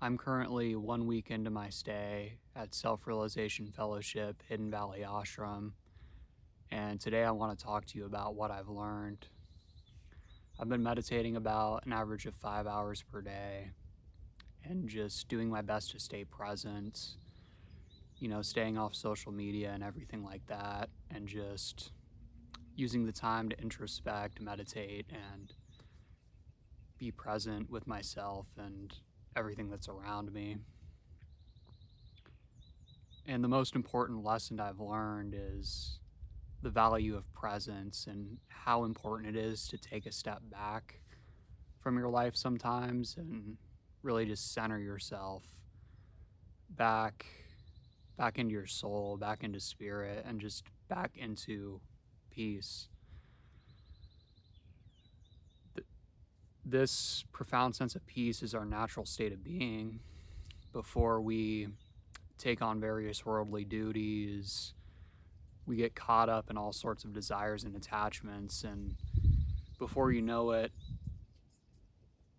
I'm currently 1 week into my stay at Self-Realization Fellowship, Hidden Valley Ashram, and today I want to talk to you about what I've learned. I've been meditating about an average of 5 hours per day and just doing my best to stay present, staying off social media and everything like that, and just using the time to introspect, meditate, and be present with myself and everything that's around me. And the most important lesson I've learned is the value of presence and how important it is to take a step back from your life sometimes and really just center yourself back into your soul, back into spirit, and just back into peace. This profound sense of peace is our natural state of being before we take on various worldly duties. We get caught up in all sorts of desires and attachments, and before you know it,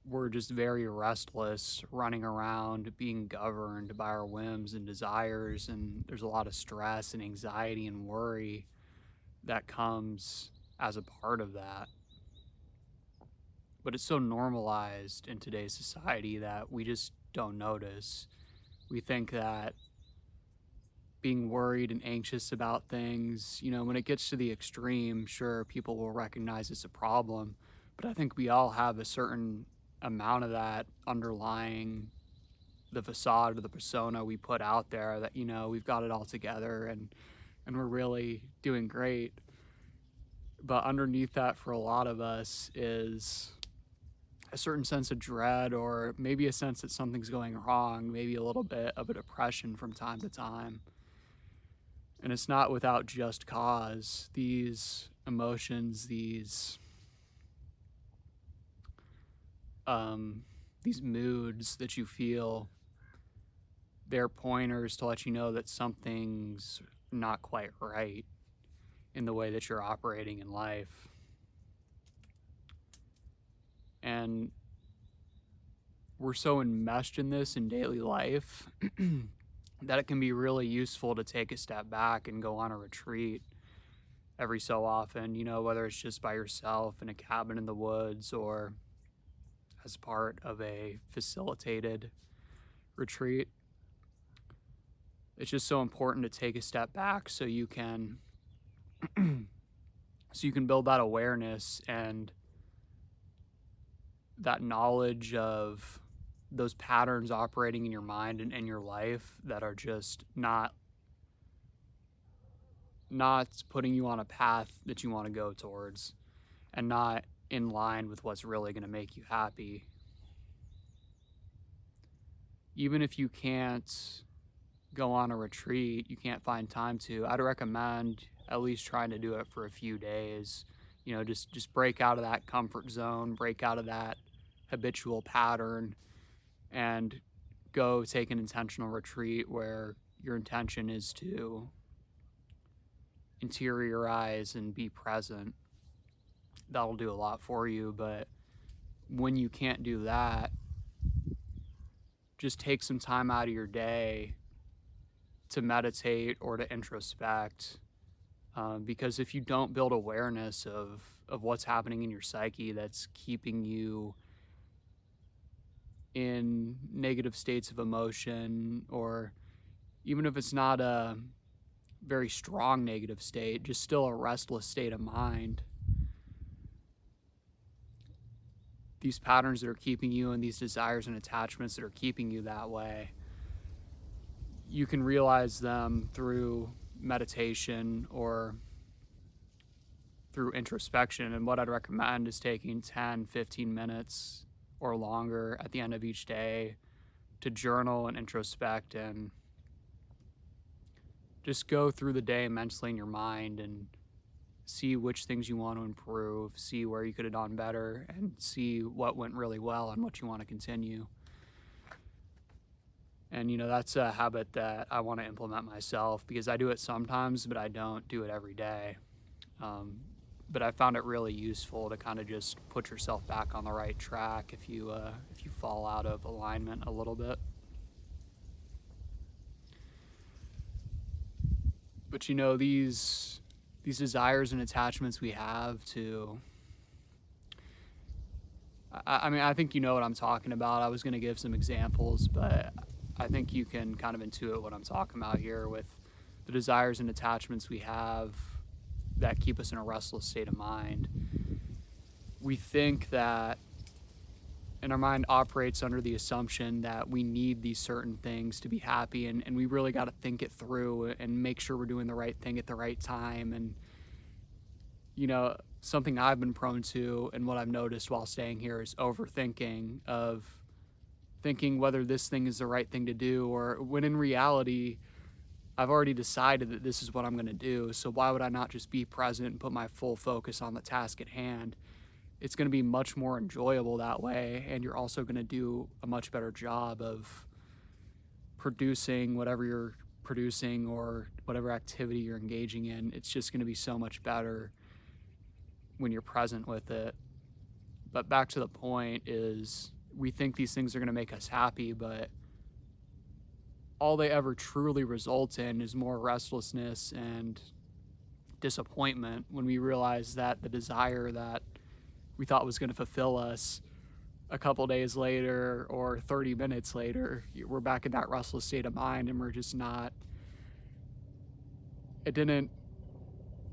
we're just very restless, running around, being governed by our whims and desires, and there's a lot of stress and anxiety and worry that comes as a part of that. But it's so normalized in today's society that we just don't notice. We think that being worried and anxious about things, when it gets to the extreme, sure, people will recognize it's a problem, but I think we all have a certain amount of that underlying the facade or the persona we put out there that, we've got it all together and we're really doing great. But underneath that for a lot of us is a certain sense of dread, or maybe a sense that something's going wrong, maybe a little bit of a depression from time to time. And it's not without just cause. These emotions, these moods that you feel, they're pointers to let you know that something's not quite right in the way that you're operating in life. And we're so enmeshed in this in daily life that it can be really useful to take a step back and go on a retreat every so often, whether it's just by yourself in a cabin in the woods or as part of a facilitated retreat. It's just so important to take a step back so you can build that awareness and that knowledge of those patterns operating in your mind and in your life that are just not putting you on a path that you want to go towards and not in line with what's really going to make you happy. Even if you can't go on a retreat, you can't find time to, I'd recommend at least trying to do it for a few days. Just break out of that comfort zone, break out of that habitual pattern, and go take an intentional retreat where your intention is to interiorize and be present. That'll do a lot for you. But when you can't do that, just take some time out of your day to meditate or to introspect. Because if you don't build awareness of what's happening in your psyche that's keeping you in negative states of emotion, or even if it's not a very strong negative state, just still a restless state of mind, these patterns that are keeping you and these desires and attachments that are keeping you that way, you can realize them through meditation or through introspection. And what I'd recommend is taking 10-15 minutes or longer at the end of each day to journal and introspect and just go through the day mentally in your mind and see which things you want to improve, see where you could have done better, and see what went really well and what you want to continue. And that's a habit that I want to implement myself, because I do it sometimes, but I don't do it every day. But I found it really useful to kind of just put yourself back on the right track if you fall out of alignment a little bit. But you know, these desires and attachments we have to, I mean, I think you know what I'm talking about. I was going to give some examples, but I think you can kind of intuit what I'm talking about here with the desires and attachments we have that keep us in a restless state of mind. We think that, and our mind operates under the assumption that we need these certain things to be happy, and we really got to think it through and make sure we're doing the right thing at the right time. And you know, something I've been prone to and what I've noticed while staying here is overthinking, of thinking whether this thing is the right thing to do, or when in reality I've already decided that this is what I'm going to do, so why would I not just be present and put my full focus on the task at hand? It's going to be much more enjoyable that way, and you're also going to do a much better job of producing whatever you're producing or whatever activity you're engaging in. It's just going to be so much better when you're present with it. But back to the point is, we think these things are going to make us happy, but all they ever truly result in is more restlessness and disappointment when we realize that the desire that we thought was going to fulfill us a couple days later or 30 minutes later, we're back in that restless state of mind, and we're just not, it didn't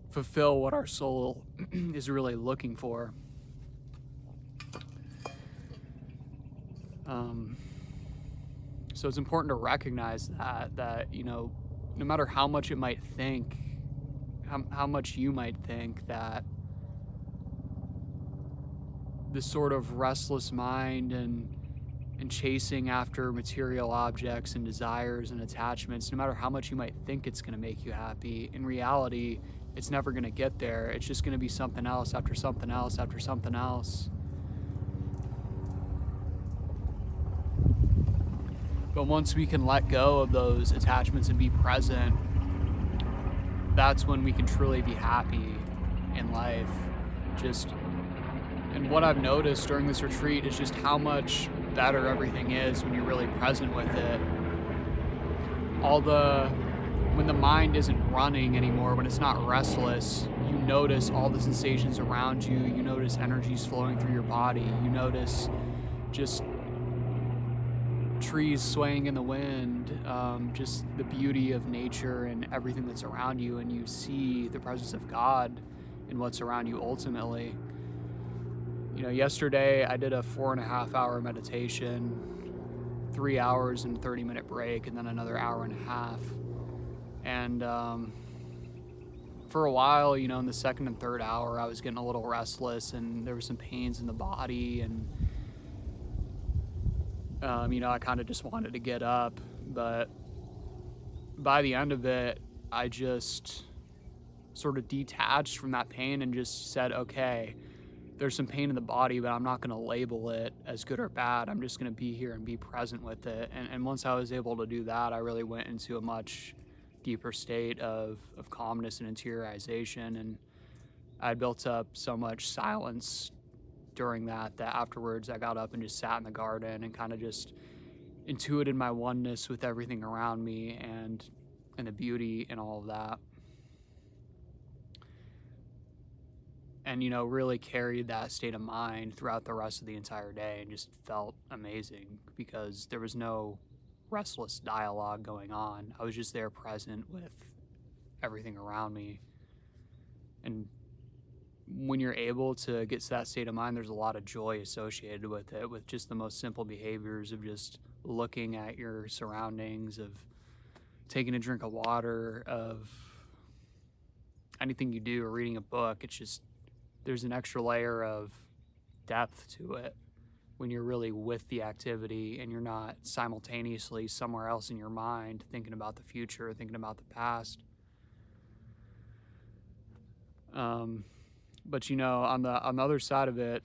fulfill what our soul is really looking for. So it's important to recognize that, you know, no matter how much it might think, how much you might think that this sort of restless mind and chasing after material objects and desires and attachments, no matter how much you might think it's going to make you happy, in reality, it's never going to get there. It's just going to be something else after something else after something else. But once we can let go of those attachments and be present, that's when we can truly be happy in life. And what I've noticed during this retreat is just how much better everything is when you're really present with it. When the mind isn't running anymore, when it's not restless, you notice all the sensations around you, you notice energies flowing through your body, you notice just trees swaying in the wind, just the beauty of nature and everything that's around you, and you see the presence of God in what's around you ultimately. You know, yesterday I did a 4.5 hour meditation, 3 hours and 30-minute break, and then another hour and a half. And for a while, you know, in the second and third hour, I was getting a little restless, and there were some pains in the body, and you know, I kind of just wanted to get up. But by the end of it, I just sort of detached from that pain and just said, okay, there's some pain in the body, but I'm not going to label it as good or bad. I'm just going to be here and be present with it. And once I was able to do that, I really went into a much deeper state of calmness and interiorization. And I had built up so much silence during that afterwards I got up and just sat in the garden and kind of just intuited my oneness with everything around me and the beauty and all of that. And, you know, really carried that state of mind throughout the rest of the entire day, and just felt amazing because there was no restless dialogue going on. I was just there present with everything around me. And when you're able to get to that state of mind, there's a lot of joy associated with it, with just the most simple behaviors of just looking at your surroundings, of taking a drink of water, of anything you do, or reading a book. It's just, there's an extra layer of depth to it when you're really with the activity and you're not simultaneously somewhere else in your mind thinking about the future, thinking about the past. But you know, on the other side of it,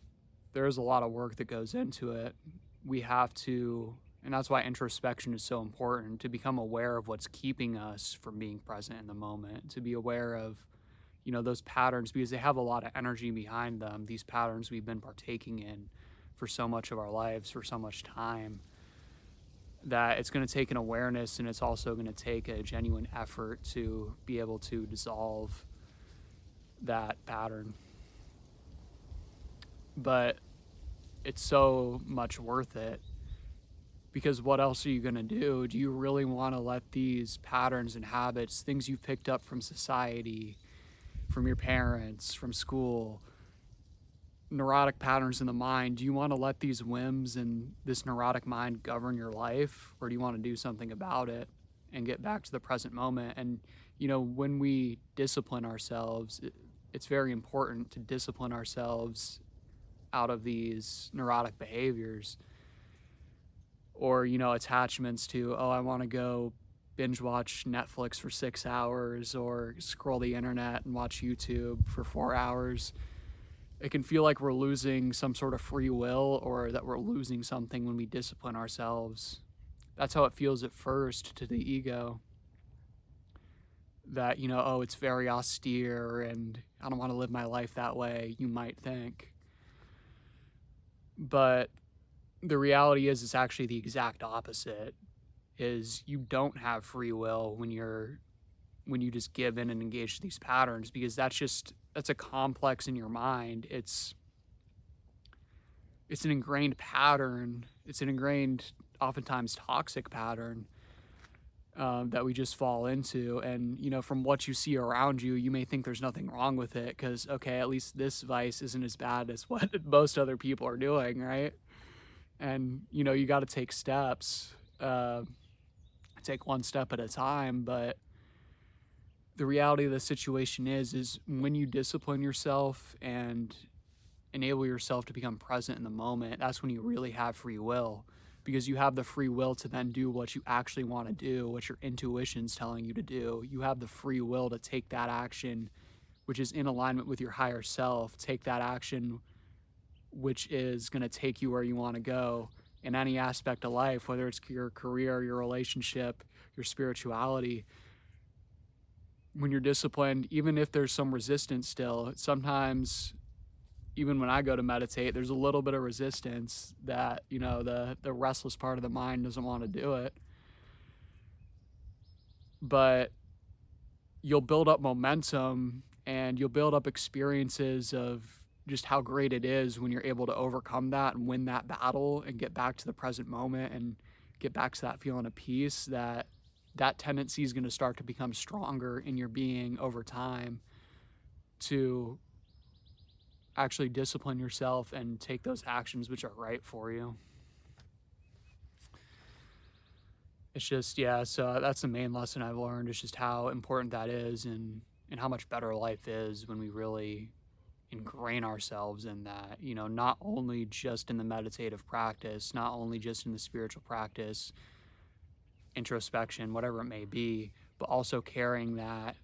there's a lot of work that goes into it. We have to, and that's why introspection is so important, to become aware of what's keeping us from being present in the moment, to be aware of, you know, those patterns, because they have a lot of energy behind them, these patterns we've been partaking in for so much of our lives, for so much time. that it's going to take an awareness, and it's also going to take a genuine effort to be able to dissolve that pattern. But it's so much worth it, because what else are you going to do? Do you really want to let these patterns and habits, things you've picked up from society, from your parents, from school, neurotic patterns in the mind, do you want to let these whims and this neurotic mind govern your life, or do you want to do something about it and get back to the present moment? And when we discipline ourselves, it's very important to discipline ourselves out of these neurotic behaviors, or attachments to, oh, I want to go binge watch Netflix for 6 hours or scroll the internet and watch YouTube for 4 hours. It can feel like we're losing some sort of free will, or that we're losing something when we discipline ourselves. That's how it feels at first to the ego. That, oh, it's very austere and I don't want to live my life that way, you might think. But the reality is it's actually the exact opposite. Is you don't have free will when you just give in and engage these patterns, because that's a complex in your mind. It's an ingrained pattern. It's an ingrained, oftentimes toxic pattern that we just fall into. And from what you see around you, you may think there's nothing wrong with it, because okay, at least this vice isn't as bad as what most other people are doing, right? And you got to take steps, take one step at a time. But the reality of the situation is when you discipline yourself and enable yourself to become present in the moment, that's when you really have free will, because you have the free will to then do what you actually want to do, what your intuition's telling you to do. You have the free will to take that action which is in alignment with your higher self, take that action which is going to take you where you want to go in any aspect of life, whether it's your career, your relationship, your spirituality. When you're disciplined, even if there's some resistance still, sometimes even when I go to meditate, there's a little bit of resistance that, the restless part of the mind doesn't want to do it. But you'll build up momentum and you'll build up experiences of just how great it is when you're able to overcome that and win that battle and get back to the present moment and get back to that feeling of peace. That tendency is going to start to become stronger in your being over time to actually discipline yourself and take those actions which are right for you. It's just, so that's the main lesson I've learned, is just how important that is, and how much better life is when we really ingrain ourselves in that, not only just in the meditative practice, not only just in the spiritual practice, introspection, whatever it may be, but also carrying that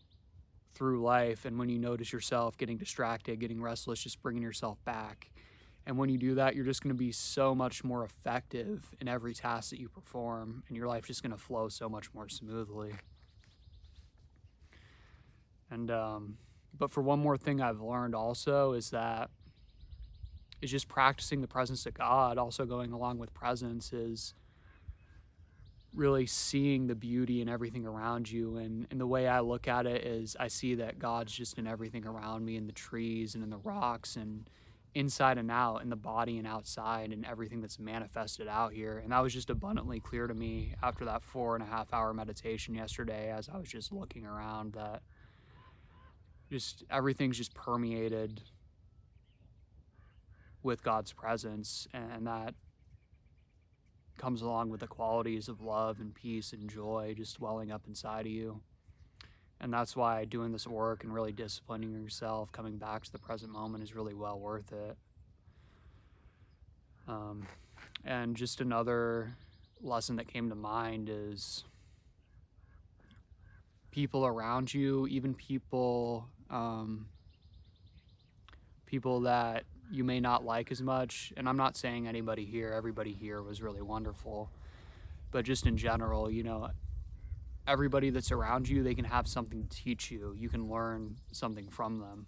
through life. And when you notice yourself getting distracted, getting restless, just bringing yourself back. And when you do that, you're just going to be so much more effective in every task that you perform, and your life's just going to flow so much more smoothly. And but for one more thing I've learned also is just practicing the presence of God. Also going along with presence is really seeing the beauty in everything around you. And the way I look at it is I see that God's just in everything around me, in the trees and in the rocks and inside and out, in the body and outside, and everything that's manifested out here. And that was just abundantly clear to me after that 4.5 hour meditation yesterday, as I was just looking around, that just everything's just permeated with God's presence, and that comes along with the qualities of love and peace and joy just welling up inside of you. And that's why doing this work and really disciplining yourself, coming back to the present moment, is really well worth it. And just another lesson that came to mind is people around you, even people that you may not like as much. And I'm not saying everybody here was really wonderful, but just in general, everybody that's around you, they can have something to teach you. You can learn something from them,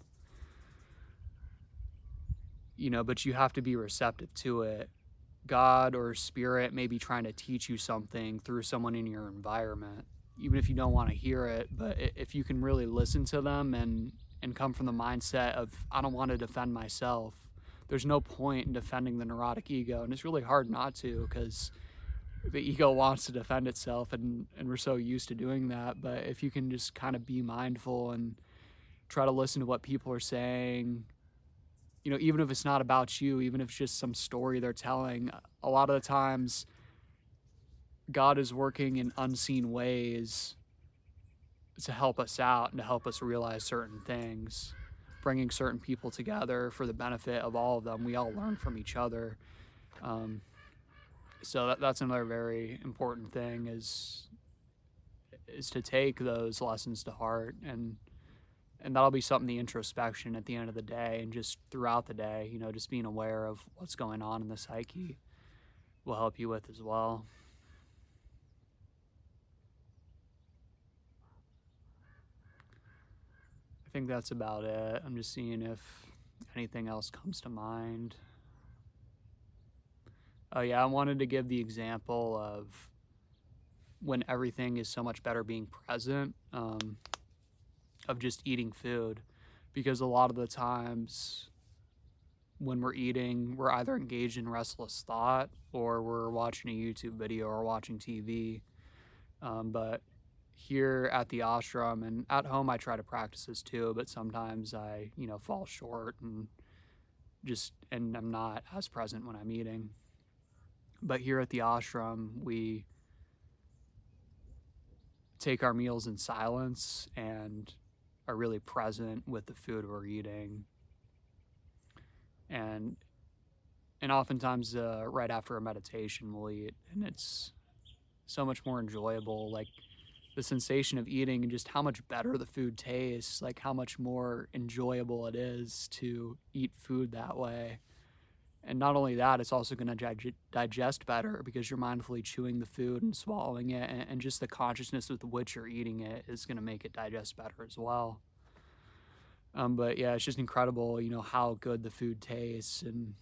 but you have to be receptive to it, God or spirit may be trying to teach you something through someone in your environment, even if you don't want to hear it. But if you can really listen to them and come from the mindset of, I don't want to defend myself, there's no point in defending the neurotic ego. And it's really hard not to, because the ego wants to defend itself, and we're so used to doing that. But if you can just kind of be mindful and try to listen to what people are saying, you know, even if it's not about you, even if it's just some story they're telling, a lot of the times God is working in unseen ways to help us out and to help us realize certain things, bringing certain people together for the benefit of all of them. We all learn from each other. So that's another very important thing, is to take those lessons to heart, and that'll be something, the introspection at the end of the day and just throughout the day, you know, just being aware of what's going on in the psyche will help you with as well. I think that's about it. I'm just seeing if anything else comes to mind. Oh yeah, I wanted to give the example of when everything is so much better being present, of just eating food, because a lot of the times when we're eating, we're either engaged in restless thought or we're watching a YouTube video or watching TV. But here at the ashram and at home, I try to practice this too, but sometimes I, you know, fall short and I'm not as present when I'm eating. But here at the ashram, we take our meals in silence and are really present with the food we're eating. And oftentimes right after a meditation, we'll eat, and it's so much more enjoyable. Like the sensation of eating and just how much better the food tastes, like how much more enjoyable it is to eat food that way. And not only that, it's also going to digest better because you're mindfully chewing the food and swallowing it, and just the consciousness with which you're eating it is going to make it digest better as well. But yeah, it's just incredible, you know, how good the food tastes and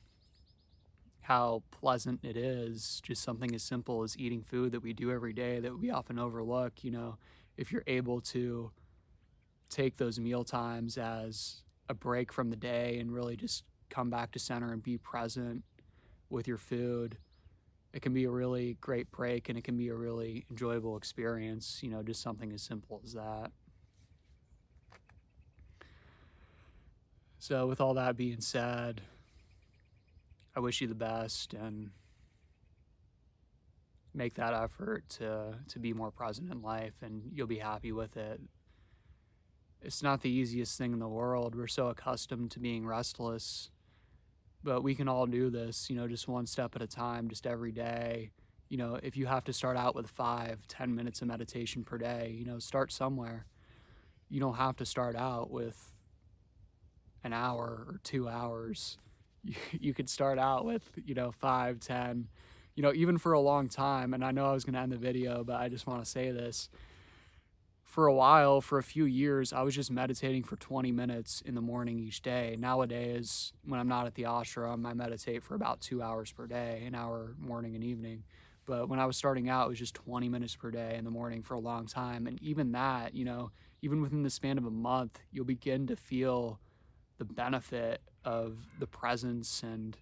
how pleasant it is. Just something as simple as eating food that we do every day that we often overlook. You know, if you're able to take those meal times as a break from the day and really just come back to center and be present with your food, it can be a really great break, and it can be a really enjoyable experience, you know, just something as simple as that. So with all that being said, I wish you the best, and make that effort to be more present in life, and you'll be happy with it. It's not the easiest thing in the world. We're so accustomed to being restless, but we can all do this, you know, just one step at a time, just every day. You know, if you have to start out with 5-10 minutes of meditation per day, you know, start somewhere. You don't have to start out with an hour or 2 hours. You could start out with, you know, 5-10, you know, even for a long time. And I know I was going to end the video, but I just want to say this. For a while, for a few years, I was just meditating for 20 minutes in the morning each day. Nowadays, when I'm not at the ashram, I meditate for about 2 hours per day, an hour morning and evening. But when I was starting out, it was just 20 minutes per day in the morning for a long time. And even that, you know, even within the span of a month, you'll begin to feel the benefit of the presence and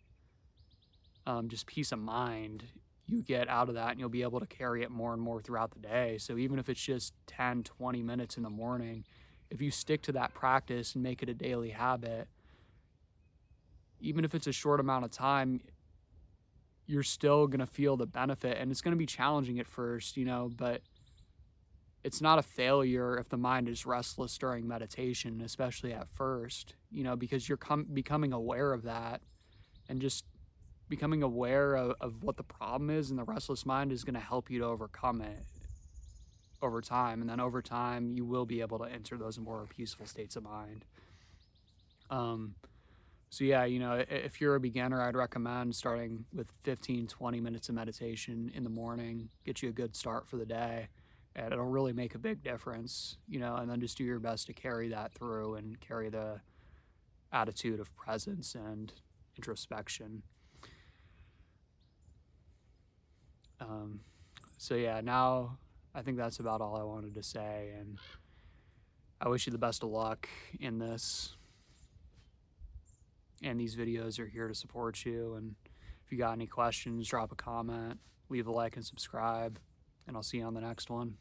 just peace of mind you get out of that, and you'll be able to carry it more and more throughout the day. So even if it's just 10-20 minutes in the morning, if you stick to that practice and make it a daily habit, even if it's a short amount of time, you're still going to feel the benefit. And it's going to be challenging at first, you know, but it's not a failure if the mind is restless during meditation, especially at first, you know, because you're becoming aware of that, and just becoming aware of what the problem is, and the restless mind is going to help you to overcome it over time. And then over time, you will be able to enter those more peaceful states of mind. So yeah, you know, if you're a beginner, I'd recommend starting with 15-20 minutes of meditation in the morning, get you a good start for the day, and it'll really make a big difference, you know, and then just do your best to carry that through and carry the attitude of presence and introspection. So yeah, now I think that's about all I wanted to say, and I wish you the best of luck in this. And these videos are here to support you. And if you got any questions, drop a comment, leave a like and subscribe, and I'll see you on the next one.